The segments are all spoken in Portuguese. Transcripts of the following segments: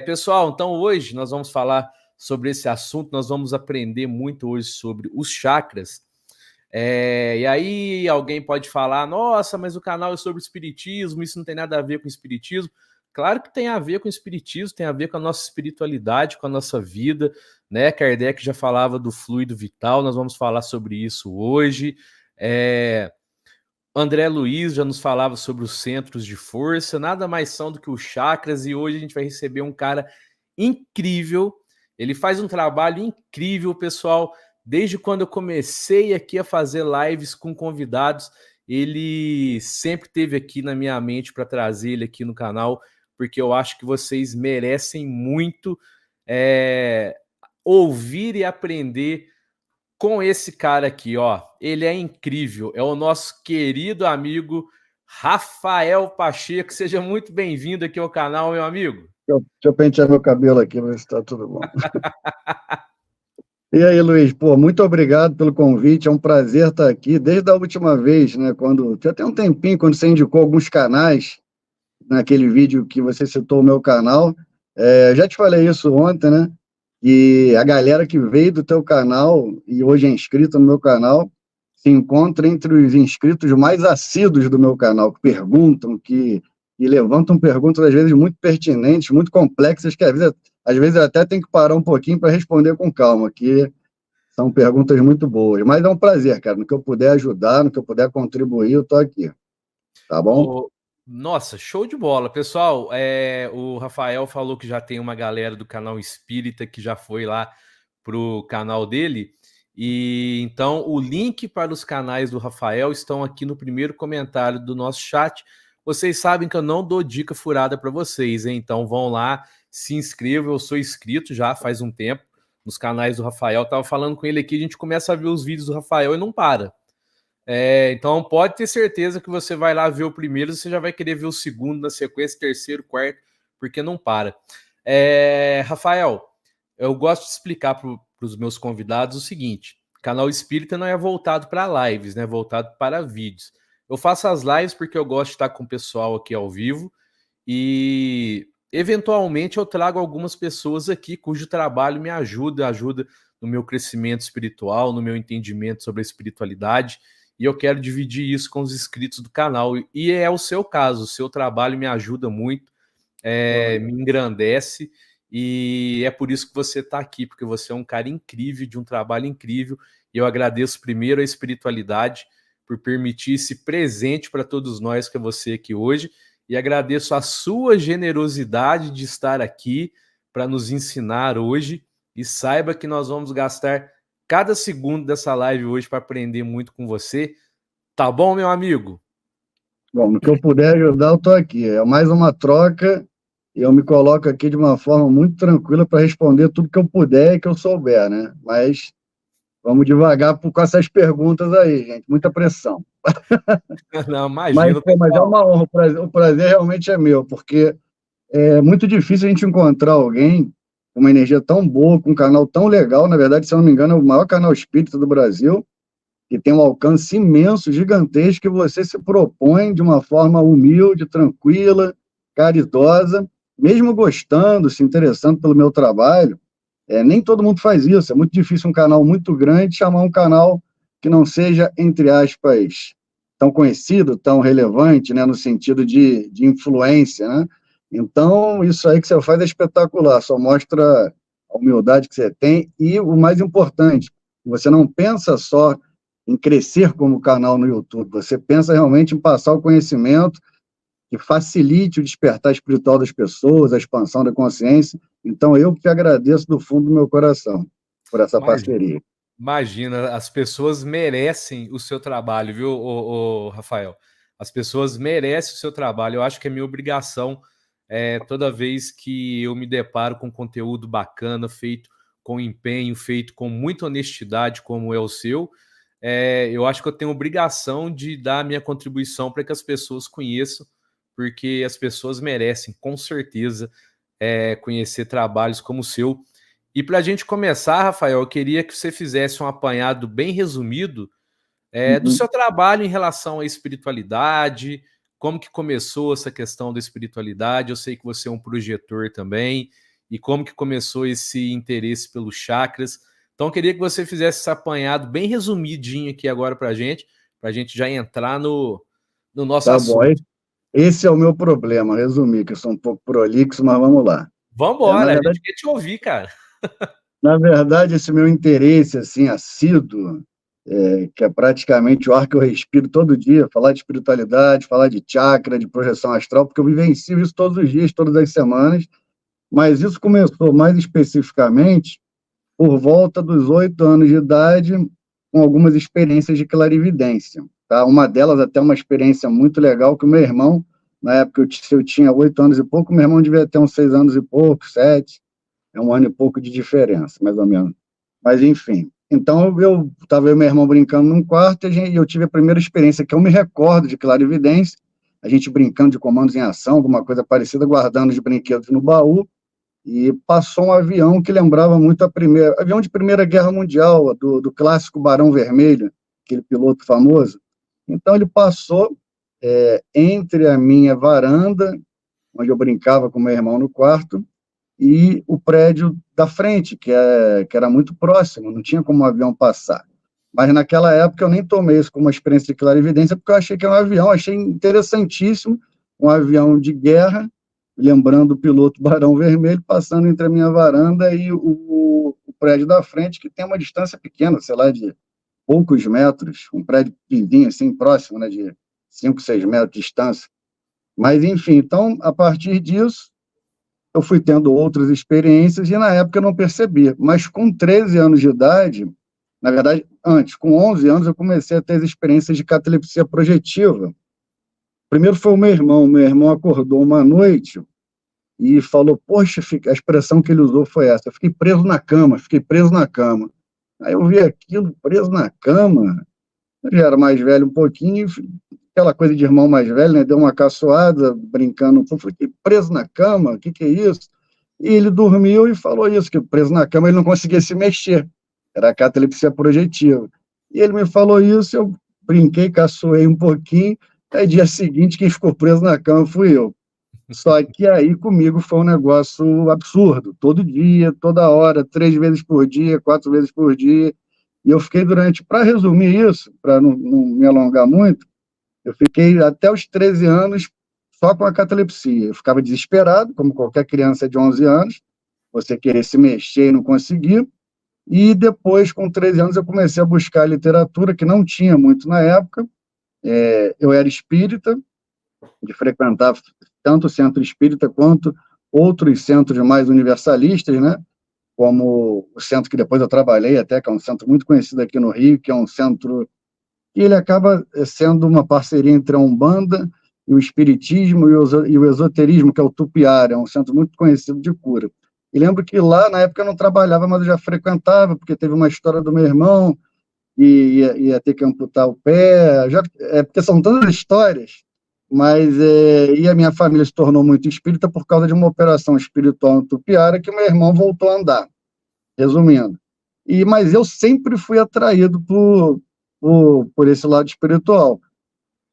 Pessoal, então hoje nós vamos falar sobre esse assunto, nós vamos aprender muito hoje sobre os chakras. E aí alguém pode falar, nossa, mas o canal é sobre espiritismo, isso não tem nada a ver com espiritismo. Claro que tem a ver com espiritismo, tem a ver com a nossa espiritualidade, com a nossa vida, né? Kardec já falava do fluido vital, nós vamos falar sobre isso hoje. André Luiz já nos falava sobre os centros de força, nada mais são do que os chakras, e hoje a gente vai receber um cara incrível. Ele faz um trabalho incrível, pessoal. Desde quando eu comecei aqui a fazer lives com convidados, ele sempre esteve aqui na minha mente para trazer ele aqui no canal, porque eu acho que vocês merecem muito ouvir e aprender com esse cara aqui, ó. Ele é incrível, é o nosso querido amigo Rafael Pacheco. Seja muito bem-vindo aqui ao canal, meu amigo. Deixa eu pentear meu cabelo aqui, ver se está tudo bom. E aí, Luiz, muito obrigado pelo convite, é um prazer estar aqui. Desde a última vez, né, já tem um tempinho, quando você indicou alguns canais, naquele vídeo que você citou o meu canal, já te falei isso ontem, né, e a galera que veio do teu canal e hoje é inscrita no meu canal, se encontra entre os inscritos mais assíduos do meu canal, que perguntam, que levantam perguntas, às vezes, muito pertinentes, muito complexas, que às vezes eu até tenho que parar um pouquinho para responder com calma, que são perguntas muito boas. Mas é um prazer, cara, no que eu puder ajudar, no que eu puder contribuir, eu estou aqui. Tá bom? Nossa, show de bola. Pessoal, o Rafael falou que já tem uma galera do canal Espírita que já foi lá pro canal dele. E então o link para os canais do Rafael estão aqui no primeiro comentário do nosso chat. Vocês sabem que eu não dou dica furada para vocês, hein? Então vão lá, se inscrevam. Eu sou inscrito já faz um tempo nos canais do Rafael. Tava falando com ele aqui, a gente começa a ver os vídeos do Rafael e não para. Então pode ter certeza que você vai lá ver o primeiro, você já vai querer ver o segundo na sequência, terceiro, quarto, porque não para. Rafael, eu gosto de explicar para os meus convidados o seguinte: canal Espírita não é voltado para lives, né? É voltado para vídeos. Eu faço as lives porque eu gosto de estar com o pessoal aqui ao vivo e eventualmente eu trago algumas pessoas aqui cujo trabalho me ajuda no meu crescimento espiritual, no meu entendimento sobre a espiritualidade. E eu quero dividir isso com os inscritos do canal. E é o seu caso, o seu trabalho me ajuda muito, me engrandece, e é por isso que você está aqui, porque você é um cara incrível, de um trabalho incrível, e eu agradeço primeiro a espiritualidade por permitir esse presente para todos nós, que é você aqui hoje, e agradeço a sua generosidade de estar aqui para nos ensinar hoje, e saiba que nós vamos gastar cada segundo dessa live hoje para aprender muito com você. Tá bom, meu amigo? Bom, no que eu puder ajudar, eu estou aqui. É mais uma troca e eu me coloco aqui de uma forma muito tranquila para responder tudo que eu puder e que eu souber, né? Mas vamos devagar com essas perguntas aí, gente. Muita pressão. Não, imagina, Mas é uma honra, o prazer realmente é meu, porque é muito difícil a gente encontrar alguém com uma energia tão boa, com um canal tão legal. Na verdade, se eu não me engano, é o maior canal espírita do Brasil, que tem um alcance imenso, gigantesco, que você se propõe de uma forma humilde, tranquila, caridosa, mesmo gostando, se interessando pelo meu trabalho. Nem todo mundo faz isso, é muito difícil um canal muito grande chamar um canal que não seja, entre aspas, tão conhecido, tão relevante, né, no sentido de influência, né? Então, isso aí que você faz é espetacular, só mostra a humildade que você tem e, o mais importante, você não pensa só em crescer como canal no YouTube, você pensa realmente em passar o conhecimento que facilite o despertar espiritual das pessoas, a expansão da consciência. Então, eu que agradeço do fundo do meu coração por essa parceria. Imagina, as pessoas merecem o seu trabalho, viu, Rafael? As pessoas merecem o seu trabalho. Eu acho que é minha obrigação, toda vez que eu me deparo com conteúdo bacana, feito com empenho, feito com muita honestidade, como é o seu, eu acho que eu tenho obrigação de dar a minha contribuição para que as pessoas conheçam, porque as pessoas merecem, com certeza, conhecer trabalhos como o seu. E para a gente começar, Rafael, eu queria que você fizesse um apanhado bem resumido do seu trabalho em relação à espiritualidade, como que começou essa questão da espiritualidade. Eu sei que você é um projetor também, e como que começou esse interesse pelos chakras. Então, eu queria que você fizesse esse apanhado bem resumidinho aqui agora para a gente já entrar no nosso Tá bom. assunto. Esse é o meu problema, resumir, que eu sou um pouco prolixo, mas vamos lá. Vamos embora, a gente quer te ouvir, cara. Na verdade, esse meu interesse, assim, assíduo, que é praticamente o ar que eu respiro todo dia, falar de espiritualidade, falar de chakra, de projeção astral, porque eu vivencio isso todos os dias, todas as semanas, mas isso começou mais especificamente por volta dos 8 anos de idade, com algumas experiências de clarividência. Tá? Uma delas, até uma experiência muito legal, que o meu irmão, na época eu tinha 8 anos e pouco, meu irmão devia ter uns 6 anos e pouco, 7, é um ano e pouco de diferença, mais ou menos. Mas, enfim. Então, eu estava eu e meu irmão brincando num quarto e eu tive a primeira experiência que eu me recordo de clarividência, a gente brincando de comandos em ação, alguma coisa parecida, guardando os brinquedos no baú, e passou um avião que lembrava muito avião de Primeira Guerra Mundial, do clássico Barão Vermelho, aquele piloto famoso. Então, ele passou entre a minha varanda, onde eu brincava com meu irmão no quarto, e o prédio da frente, que era muito próximo, não tinha como o avião passar. Mas naquela época eu nem tomei isso como uma experiência de clarividência, porque eu achei que era um avião, achei interessantíssimo, um avião de guerra, lembrando o piloto Barão Vermelho, passando entre a minha varanda e o prédio da frente, que tem uma distância pequena, sei lá, de poucos metros, um prédio vizinho, assim, próximo, né, de 5, 6 metros de distância. Mas, enfim, então, a partir disso, eu fui tendo outras experiências e, na época, eu não percebia. Mas, com 13 anos de idade, na verdade, antes, com 11 anos, eu comecei a ter as experiências de catalepsia projetiva. Primeiro foi o meu irmão. Meu irmão acordou uma noite e falou, poxa, a expressão que ele usou foi essa, eu fiquei preso na cama. Aí eu vi aquilo, preso na cama. Eu já era mais velho um pouquinho, aquela coisa de irmão mais velho, né? Deu uma caçoada, brincando, eu fiquei preso na cama, o que é isso? E ele dormiu e falou isso, que preso na cama ele não conseguia se mexer, era a catalepsia projetiva. E ele me falou isso, eu brinquei, caçoei um pouquinho, aí dia seguinte quem ficou preso na cama fui eu. Só que aí comigo foi um negócio absurdo, todo dia, toda hora, 3 vezes por dia, 4 vezes por dia, e eu fiquei para resumir isso, para não me alongar muito, eu fiquei até os 13 anos só com a catalepsia. Eu ficava desesperado, como qualquer criança de 11 anos, você querer se mexer e não conseguir. E depois, com 13 anos, eu comecei a buscar literatura, que não tinha muito na época. Eu era espírita, de frequentar tanto o centro espírita quanto outros centros mais universalistas, né? Como o centro que depois eu trabalhei até, que é um centro muito conhecido aqui no Rio, que é um centro e ele acaba sendo uma parceria entre a Umbanda e o Espiritismo e o Esoterismo, que é o Tupiara, é um centro muito conhecido de cura. E lembro que lá, na época, eu não trabalhava, mas eu já frequentava, porque teve uma história do meu irmão, e ia ter que amputar o pé, porque são tantas histórias, mas e a minha família se tornou muito espírita por causa de uma operação espiritual no Tupiara, que meu irmão voltou a andar, resumindo. Mas eu sempre fui atraído por esse lado espiritual.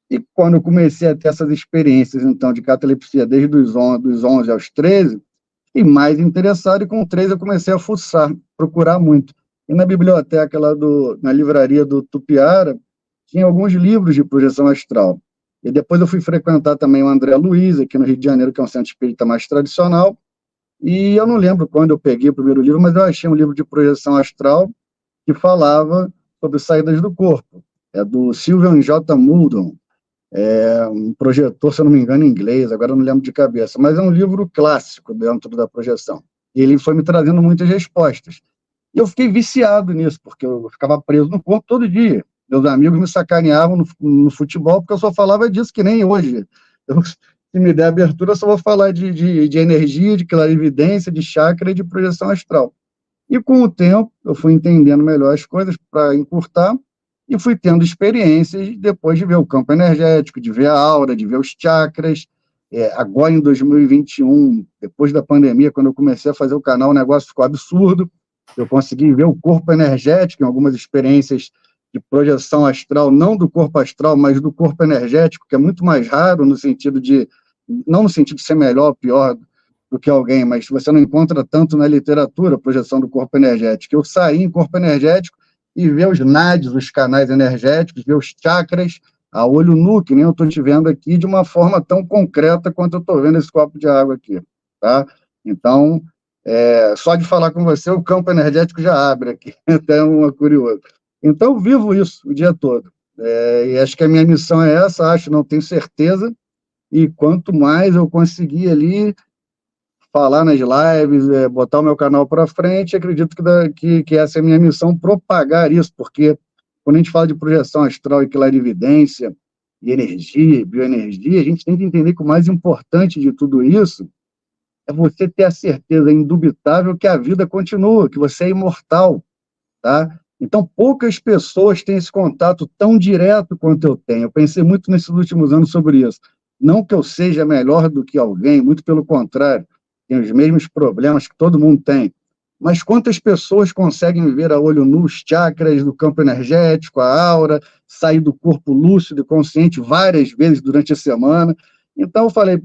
E quando eu comecei a ter essas experiências, então, de catalepsia, desde os 11 aos 13, fiquei mais interessado, e com 13 eu comecei a fuçar, procurar muito. E na biblioteca lá na livraria do Tupiara, tinha alguns livros de projeção astral. E depois eu fui frequentar também o André Luiz, aqui no Rio de Janeiro, que é um centro espírita mais tradicional, e eu não lembro quando eu peguei o primeiro livro, mas eu achei um livro de projeção astral que falava sobre saídas do corpo. É do Sylvian J. Muldon, um projetor, se eu não me engano, em inglês, agora eu não lembro de cabeça, mas é um livro clássico dentro da projeção. E ele foi me trazendo muitas respostas. E eu fiquei viciado nisso, porque eu ficava preso no corpo todo dia. Meus amigos me sacaneavam no futebol, porque eu só falava disso, que nem hoje. Se me der abertura, eu só vou falar de energia, de clarividência, de chakra e de projeção astral. E com o tempo, eu fui entendendo melhor as coisas para encurtar, e fui tendo experiências depois de ver o campo energético, de ver a aura, de ver os chakras. Agora, em 2021, depois da pandemia, quando eu comecei a fazer o canal, o negócio ficou absurdo. Eu consegui ver o corpo energético em algumas experiências de projeção astral, não do corpo astral, mas do corpo energético, que é muito mais raro no sentido de, não no sentido de ser melhor ou pior do que alguém, mas você não encontra tanto na literatura a projeção do corpo energético. Eu saí em corpo energético e ver os nadis, os canais energéticos, ver os chakras a olho nu, que nem eu estou te vendo aqui, de uma forma tão concreta quanto eu estou vendo esse copo de água aqui, tá? Então, só de falar com você, o campo energético já abre aqui, até uma curiosa. Então, eu vivo isso o dia todo. E acho que a minha missão é essa, não tenho certeza, e quanto mais eu conseguir ali falar nas lives, botar o meu canal para frente, acredito que essa é a minha missão, propagar isso, porque quando a gente fala de projeção astral e clarividência, e energia, bioenergia, a gente tem que entender que o mais importante de tudo isso é você ter a certeza indubitável que a vida continua, que você é imortal, tá? Então, poucas pessoas têm esse contato tão direto quanto eu tenho. Eu pensei muito nesses últimos anos sobre isso. Não que eu seja melhor do que alguém, muito pelo contrário, tenho os mesmos problemas que todo mundo tem. Mas quantas pessoas conseguem ver a olho nu os chakras do campo energético, a aura, sair do corpo lúcido e consciente várias vezes durante a semana? Então, eu falei,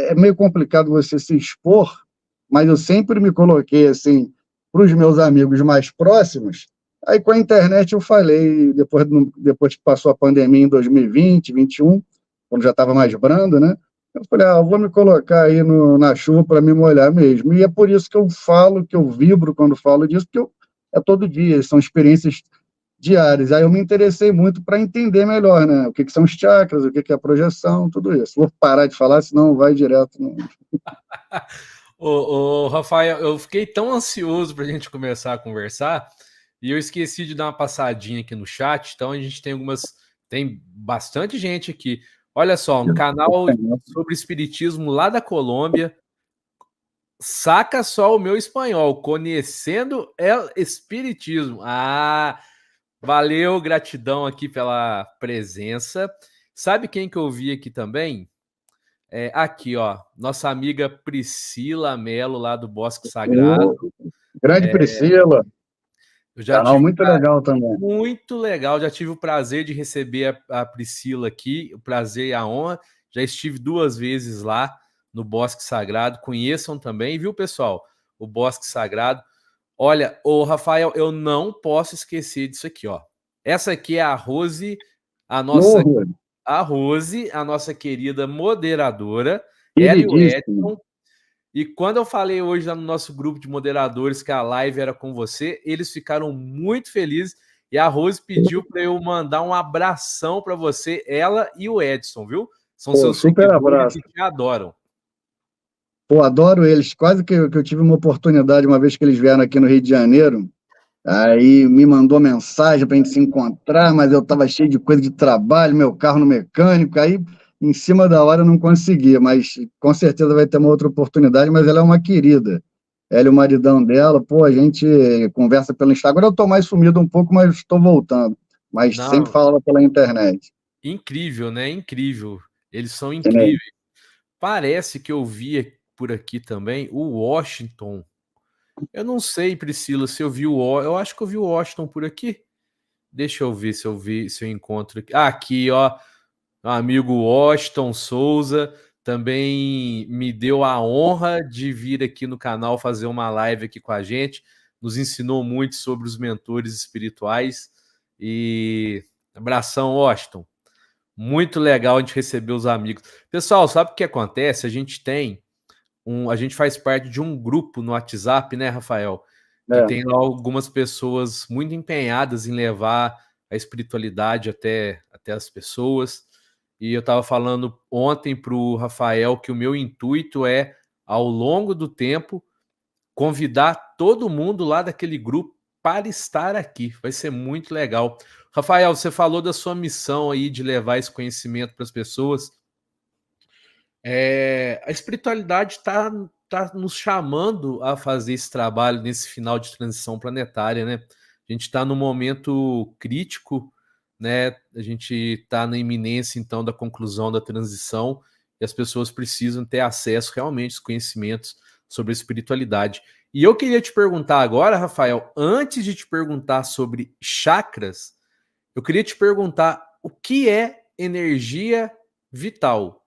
é meio complicado você se expor, mas eu sempre me coloquei, assim, para os meus amigos mais próximos. Aí, com a internet, eu falei, depois que passou a pandemia em 2020, 2021, quando já estava mais brando, né? Eu falei, eu vou me colocar aí na chuva para me molhar mesmo. E é por isso que eu falo, que eu vibro quando falo disso, porque é todo dia, são experiências diárias. Aí eu me interessei muito para entender melhor, né? O que são os chakras, o que é a projeção, tudo isso. Vou parar de falar, senão vai direto. No... Rafael, eu fiquei tão ansioso para a gente começar a conversar e eu esqueci de dar uma passadinha aqui no chat. Então a gente tem bastante gente aqui. Olha só, um canal sobre espiritismo lá da Colômbia. Saca só o meu espanhol, conhecendo o espiritismo. Valeu, gratidão aqui pela presença. Sabe quem que eu vi aqui também? Aqui, ó, nossa amiga Priscila Mello, lá do Bosque Sagrado. Grande Priscila. Canal muito legal também. Muito legal, já tive o prazer de receber a Priscila aqui, o prazer e a honra. Já estive 2 vezes lá no Bosque Sagrado. Conheçam também, viu, pessoal? O Bosque Sagrado. Olha, o Rafael, eu não posso esquecer disso aqui, ó. Essa aqui é a Rose, a nossa querida moderadora. Ela e o Edson. E quando eu falei hoje lá no nosso grupo de moderadores que a live era com você, eles ficaram muito felizes. E a Rose pediu para eu mandar um abração para você, ela e o Edson, viu? São seus super abraço. Que te adoram. Adoro eles. Quase que eu tive uma oportunidade, uma vez que eles vieram aqui no Rio de Janeiro, aí me mandou mensagem para a gente se encontrar, mas eu estava cheio de coisa de trabalho, meu carro no mecânico, aí em cima da hora eu não conseguia, mas com certeza vai ter uma outra oportunidade, mas ela é uma querida. Ela e o maridão dela, a gente conversa pelo Instagram. Agora eu estou mais sumido um pouco, mas estou voltando. Mas sempre falava pela internet. Incrível, né? Incrível. Eles são incríveis. Parece que eu vi por aqui também o Washington. Eu não sei, Priscila, se eu vi eu acho que eu vi o Washington por aqui. Deixa eu ver se eu encontro aqui. Aqui, ó. Amigo Washington Souza também me deu a honra de vir aqui no canal fazer uma live aqui com a gente. Nos ensinou muito sobre os mentores espirituais. E abração, Washington. Muito legal a gente receber os amigos. Pessoal, sabe o que acontece? A gente faz parte de um grupo no WhatsApp, né, Rafael? Que tem lá algumas pessoas muito empenhadas em levar a espiritualidade até as pessoas. E eu estava falando ontem para o Rafael que o meu intuito é, ao longo do tempo, convidar todo mundo lá daquele grupo para estar aqui. Vai ser muito legal. Rafael, você falou da sua missão aí de levar esse conhecimento para as pessoas. A espiritualidade está nos chamando a fazer esse trabalho nesse final de transição planetária, né? A gente está num momento crítico, né? A gente está na iminência, então, da conclusão da transição e as pessoas precisam ter acesso realmente aos conhecimentos sobre a espiritualidade. E eu queria te perguntar agora, Rafael, antes de te perguntar sobre chakras, Eu queria te perguntar o que é energia vital,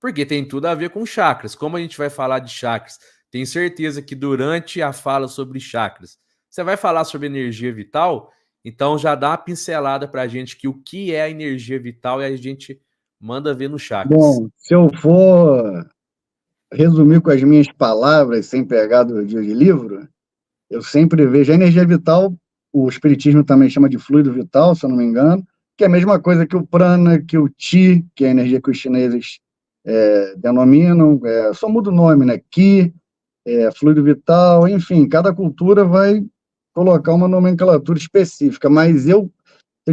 porque tem tudo a ver com chakras. Como a gente vai falar de chakras, tenho certeza que durante a fala sobre chakras, você vai falar sobre energia vital, então já dá uma pincelada para a gente que o que é a energia vital e a gente manda ver no chakras. Bom, se eu for resumir com as minhas palavras, sem pegar de livro, eu sempre vejo a energia vital, o espiritismo também chama de fluido vital, se eu não me engano, que é a mesma coisa que o prana, que o chi, que é a energia que os chineses denominam, só muda o nome, né? Qi, fluido vital, enfim, cada cultura vai colocar uma nomenclatura específica, mas se eu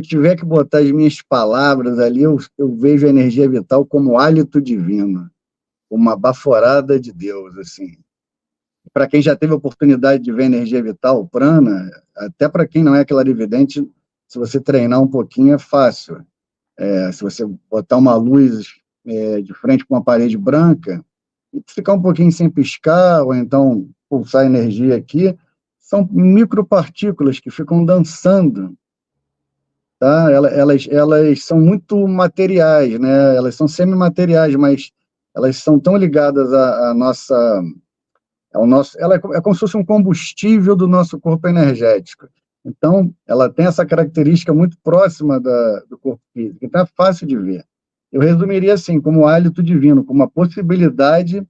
tiver que botar as minhas palavras ali, eu vejo a energia vital como hálito divino, uma baforada de Deus, assim. Para quem já teve a oportunidade de ver energia vital, prana, até para quem não é clarividente, se você treinar um pouquinho é fácil. Se você botar uma luz de frente com uma parede branca, e ficar um pouquinho sem piscar, ou então pulsar energia aqui, são micropartículas que ficam dançando, tá? Elas são muito materiais, né? Elas são semimateriais, mas elas são tão ligadas à nossa ela é como se fosse um combustível do nosso corpo energético. Então, ela tem essa característica muito próxima do corpo físico. Então, é fácil de ver. Eu resumiria assim, como hálito divino, como uma possibilidade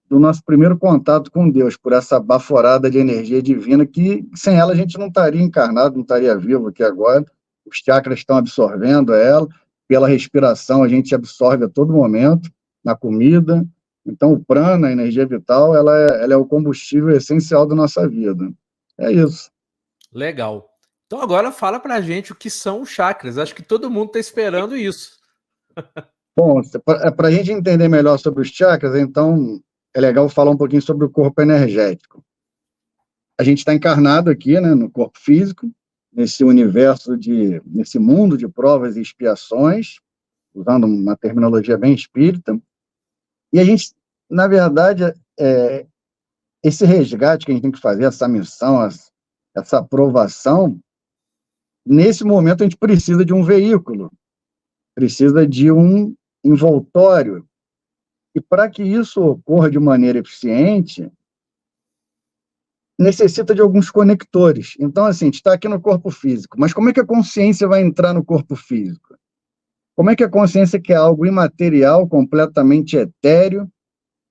do nosso primeiro contato com Deus, por essa baforada de energia divina que, sem ela, a gente não estaria encarnado, não estaria vivo aqui agora. Os chakras estão absorvendo ela, pela respiração a gente absorve a todo momento, na comida. Então, o prana, a energia vital, ela é o combustível essencial da nossa vida. É isso. Legal. Então agora fala pra gente o que são os chakras. Acho que todo mundo está esperando isso. Bom, para a gente entender melhor sobre os chakras, então é legal falar um pouquinho sobre o corpo energético. A gente está encarnado aqui, né, no corpo físico, nesse universo, nesse mundo de provas e expiações, usando uma terminologia bem espírita, e a gente, na verdade, esse resgate que a gente tem que fazer, essa missão, essa aprovação, nesse momento a gente precisa de um veículo, precisa de um envoltório, e para que isso ocorra de maneira eficiente, necessita de alguns conectores. Então, assim, a gente está aqui no corpo físico, mas como é que a consciência vai entrar no corpo físico? Como é que a consciência, que é algo imaterial, completamente etéreo,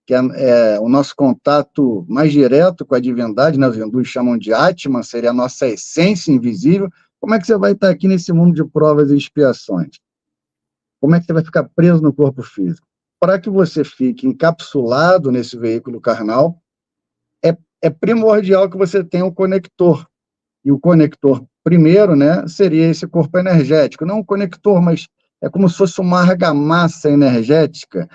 que é o nosso contato mais direto com a divindade, né? Os hindus chamam de Atman, seria a nossa essência invisível, como é que você vai estar aqui nesse mundo de provas e expiações? Como é que você vai ficar preso no corpo físico? Para que você fique encapsulado nesse veículo carnal, é primordial que você tenha um conector. E o conector, primeiro, né, seria esse corpo energético. Não um conector, mas é como se fosse uma argamassa energética.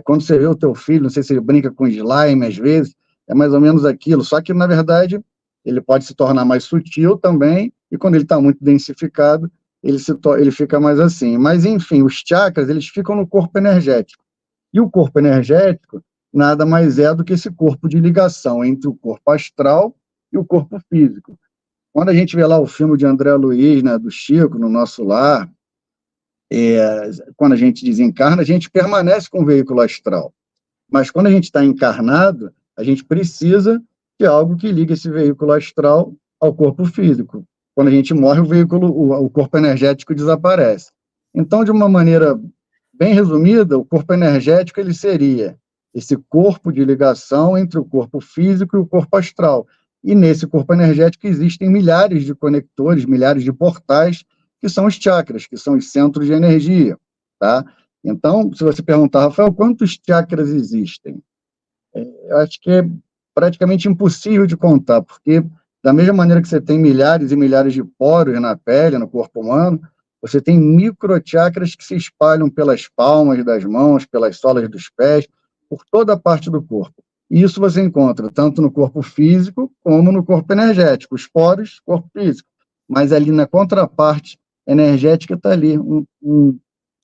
Quando você vê o teu filho, não sei se ele brinca com slime às vezes, é mais ou menos aquilo. Só que, na verdade, ele pode se tornar mais sutil também, e quando ele está muito densificado, ele fica mais assim. Mas, enfim, os chakras, eles ficam no corpo energético. E o corpo energético nada mais é do que esse corpo de ligação entre o corpo astral e o corpo físico. Quando a gente vê lá o filme de André Luiz, né, do Chico, No Nosso Lar, quando a gente desencarna, a gente permanece com o veículo astral. Mas quando a gente está encarnado, a gente precisa de algo que ligue esse veículo astral ao corpo físico. Quando a gente morre, o corpo energético desaparece. Então, de uma maneira bem resumida, o corpo energético ele seria esse corpo de ligação entre o corpo físico e o corpo astral. E nesse corpo energético existem milhares de conectores, milhares de portais, que são os chakras, que são os centros de energia, tá? Então, se você perguntar, Rafael, quantos chakras existem? Eu acho que é praticamente impossível de contar, porque da mesma maneira que você tem milhares e milhares de poros na pele, no corpo humano, você tem microchakras que se espalham pelas palmas das mãos, pelas solas dos pés, por toda a parte do corpo. E isso você encontra tanto no corpo físico como no corpo energético. Os poros, corpo físico. Mas ali na contraparte energética está ali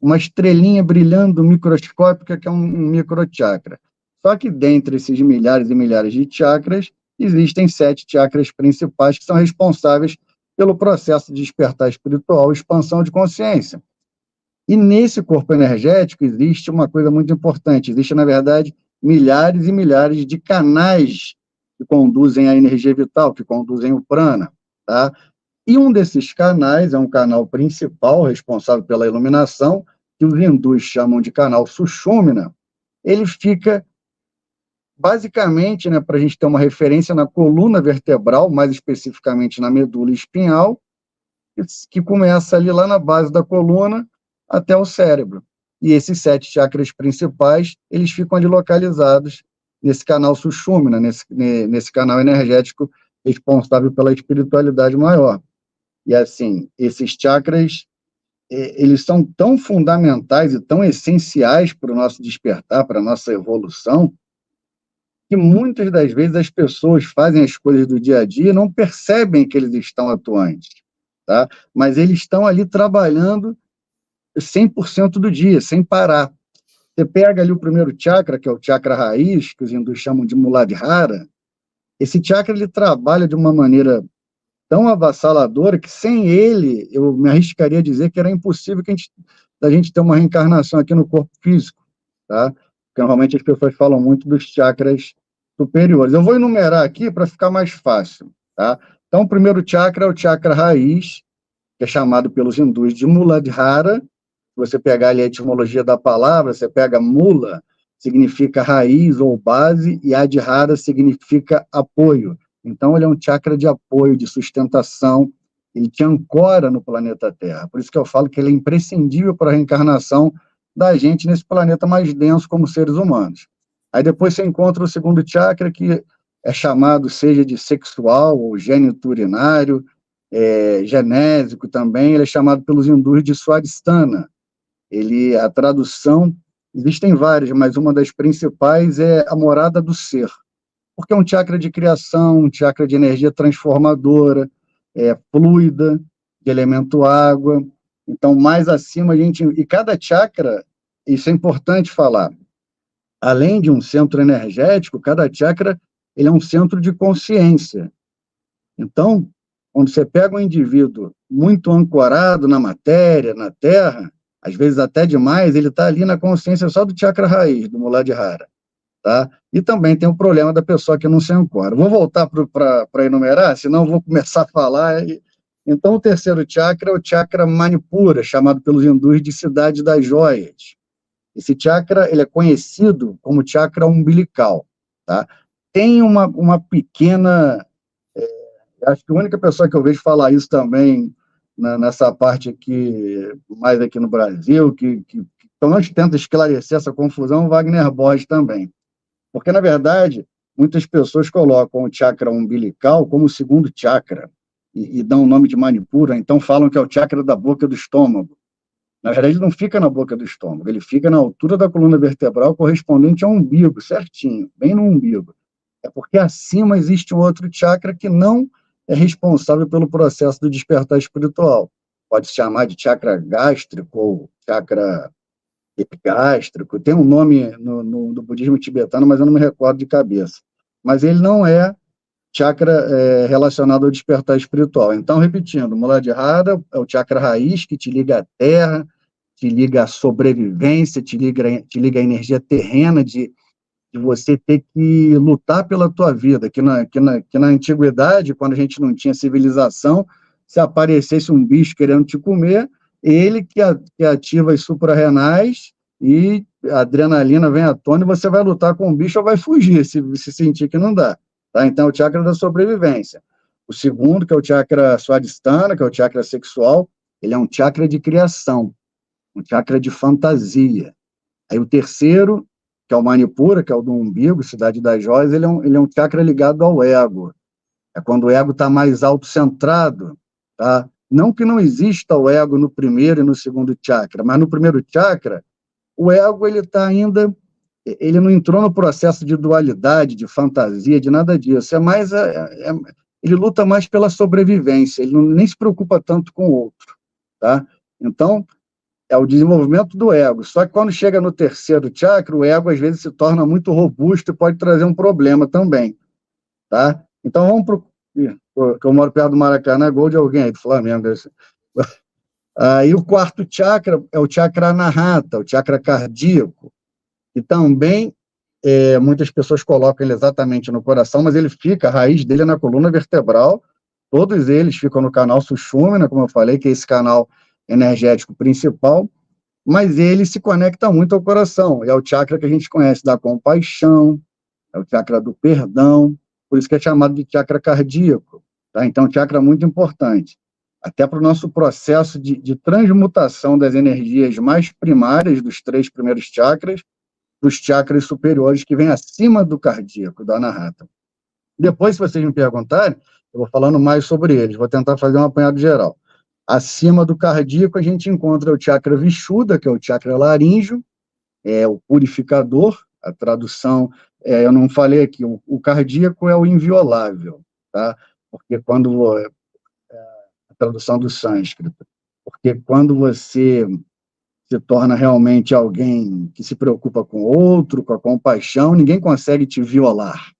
uma estrelinha brilhando microscópica que é um microchakra. Só que dentre esses milhares e milhares de chakras, existem 7 chakras principais que são responsáveis pelo processo de despertar espiritual, expansão de consciência. E nesse corpo energético existe uma coisa muito importante, existe, na verdade, milhares e milhares de canais que conduzem a energia vital, que conduzem o prana, tá? E um desses canais é um canal principal, responsável pela iluminação, que os hindus chamam de canal Sushumna. Ele fica, basicamente, né, para a gente ter uma referência, na coluna vertebral, mais especificamente na medula espinhal, que começa ali lá na base da coluna até o cérebro. E esses 7 chakras principais, eles ficam ali localizados nesse canal Sushumna, nesse canal energético responsável pela espiritualidade maior. E, assim, esses chakras, eles são tão fundamentais e tão essenciais para o nosso despertar, para a nossa evolução, que muitas das vezes as pessoas fazem as coisas do dia a dia e não percebem que eles estão atuantes, tá? Mas eles estão ali trabalhando 100% do dia, sem parar. Você pega ali o primeiro chakra, que é o chakra raiz, que os hindus chamam de Muladhara. Esse chakra, ele trabalha de uma maneira tão avassaladora que sem ele, eu me arriscaria a dizer que era impossível da gente ter uma reencarnação aqui no corpo físico, tá? Porque normalmente as pessoas falam muito dos chakras superiores. Eu vou enumerar aqui para ficar mais fácil, tá? Então, o primeiro chakra é o chakra raiz, que é chamado pelos hindus de Muladhara. Se você pegar ali a etimologia da palavra, você pega mula, significa raiz ou base, e adhara significa apoio. Então, ele é um chakra de apoio, de sustentação, ele te ancora no planeta Terra. Por isso que eu falo que ele é imprescindível para a reencarnação da gente nesse planeta mais denso como seres humanos. Aí depois você encontra o segundo chakra, que é chamado, seja de sexual ou geniturinário, genésico também, ele é chamado pelos hindus de Swadhisthana. A tradução, existem várias, mas uma das principais é a morada do ser, porque é um chakra de criação, um chakra de energia transformadora, fluida, de elemento água. Então, mais acima, e cada chakra, isso é importante falar, além de um centro energético, cada chakra, ele é um centro de consciência. Então, quando você pega um indivíduo muito ancorado na matéria, na terra, às vezes até demais, ele está ali na consciência só do chakra raiz, do Muladhara, tá? E também tem o problema da pessoa que não se ancora. Vou voltar para enumerar, senão vou começar a falar. Então, o terceiro chakra é o chakra Manipura, chamado pelos hindus de cidade das joias. Esse chakra, ele é conhecido como chakra umbilical, tá? Tem uma pequena... acho que a única pessoa que eu vejo falar isso também nessa parte aqui, mais aqui no Brasil, que pelo menos tenta esclarecer essa confusão, Wagner Borges também. Porque, na verdade, muitas pessoas colocam o chakra umbilical como o segundo chakra e dão o nome de Manipura, então falam que é o chakra da boca do estômago. Na verdade, ele não fica na boca do estômago, ele fica na altura da coluna vertebral correspondente ao umbigo, certinho, bem no umbigo. É porque acima existe um outro chakra que não é responsável pelo processo do despertar espiritual. Pode se chamar de chakra gástrico ou chakra epigástrico. Tem um nome no budismo tibetano, mas eu não me recordo de cabeça. Mas ele não é chakra relacionado ao despertar espiritual. Então, repetindo, Muladhara é o chakra raiz que te liga à terra, te liga à sobrevivência, te liga à energia terrena de você ter que lutar pela tua vida, que na antiguidade, quando a gente não tinha civilização, se aparecesse um bicho querendo te comer, ele que ativa as suprarrenais e a adrenalina vem à tona e você vai lutar com o bicho ou vai fugir, se sentir que não dá. Tá? Então, é o chakra da sobrevivência. O segundo, que é o chakra Swadhisthana, que é o chakra sexual, ele é um chakra de criação, um chakra de fantasia. Aí o terceiro, que é o Manipura, que é o do umbigo, cidade das joias, ele é um chakra ligado ao ego. É quando o ego está mais autocentrado, tá? Não que não exista o ego no primeiro e no segundo chakra, mas no primeiro chakra, o ego ele não entrou no processo de dualidade, de fantasia, de nada disso. Ele luta mais pela sobrevivência, ele nem se preocupa tanto com o outro, tá? Então, é o desenvolvimento do ego. Só que quando chega no terceiro chakra, o ego às vezes se torna muito robusto e pode trazer um problema também, tá? Então vamos que eu moro perto do Maracanã, gol de alguém aí do Flamengo. Aí o quarto chakra é o chakra anahata, o chakra cardíaco, e também muitas pessoas colocam ele exatamente no coração, mas ele fica, a raiz dele é na coluna vertebral, todos eles ficam no canal Sushumna, como eu falei, que é esse canal energético principal, mas ele se conecta muito ao coração, é o chakra que a gente conhece da compaixão, é o chakra do perdão, por isso que é chamado de chakra cardíaco, tá? Então, chakra muito importante, até para o nosso processo de transmutação das energias mais primárias dos 3 primeiros chakras, dos chakras superiores que vêm acima do cardíaco, da anahata. Depois, se vocês me perguntarem, eu vou falando mais sobre eles, vou tentar fazer um apanhado geral. Acima do cardíaco, a gente encontra o chakra vishuddha, que é o chakra laríngeo, é o purificador, a tradução, eu não falei aqui, o cardíaco é o inviolável, tá? Porque quando, a tradução do sânscrito, porque quando você se torna realmente alguém que se preocupa com o outro, com a compaixão, ninguém consegue te violar.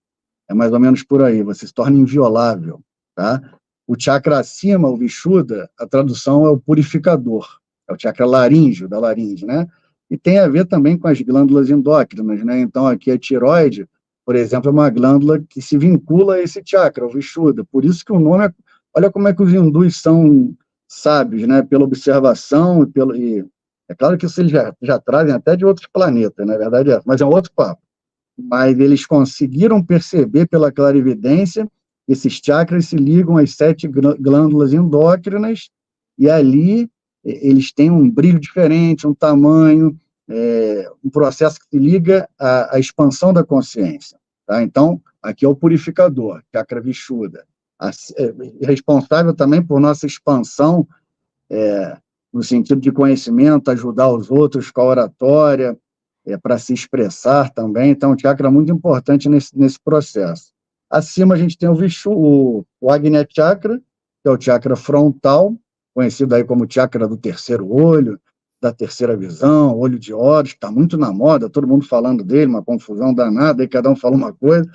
É mais ou menos por aí, você se torna inviolável, tá? O chakra acima, o Vishuddha, a tradução é o purificador, é o chakra laríngeo, da laringe, né? E tem a ver também com as glândulas endócrinas, né? Então, aqui a tireoide, por exemplo, é uma glândula que se vincula a esse chakra, o Vishuddha. Por isso que o nome é... Olha como é que os hindus são sábios, né? Pela observação e é claro que isso eles já trazem até de outros planetas, na verdade mas é um outro papo. Mas eles conseguiram perceber pela clarividência que esses chakras se ligam às 7 glândulas endócrinas e ali eles têm um brilho diferente, um tamanho, um processo que se liga à expansão da consciência. Tá? Então, aqui é o purificador, chakra Vishuddha, responsável também por nossa expansão no sentido de conhecimento, ajudar os outros com a oratória, para se expressar também. Então, o chakra é muito importante nesse processo. Acima, a gente tem o Agnya Chakra, que é o chakra frontal, conhecido aí como chakra do terceiro olho, da terceira visão, olho de Horus, que está muito na moda, todo mundo falando dele, uma confusão danada, aí cada um fala uma coisa,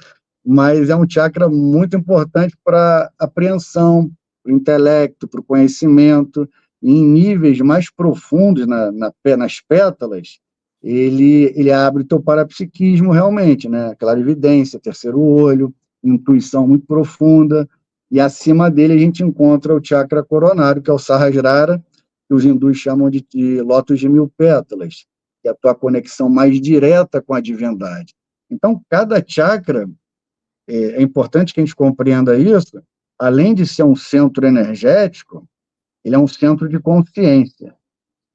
mas é um chakra muito importante para a apreensão, para o intelecto, para o conhecimento, e em níveis mais profundos, nas pétalas, ele abre o teu parapsiquismo realmente, né? Clarividência, terceiro olho, intuição muito profunda, e acima dele a gente encontra o chakra coronário, que é o Sahasrara, que os hindus chamam de lótus de 1000 pétalas, que é a tua conexão mais direta com a divindade. Então, cada chakra, é importante que a gente compreenda isso, além de ser um centro energético, ele é um centro de consciência.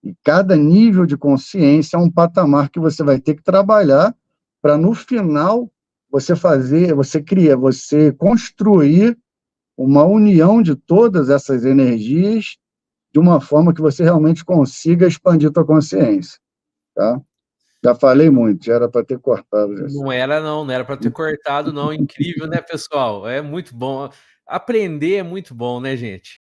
E cada nível de consciência é um patamar que você vai ter que trabalhar para, no final, você construir uma união de todas essas energias de uma forma que você realmente consiga expandir a tua consciência. Tá? Já falei muito, já era para ter cortado. Não era para ter cortado, não. Incrível, né, pessoal? É muito bom. Aprender é muito bom, né, gente?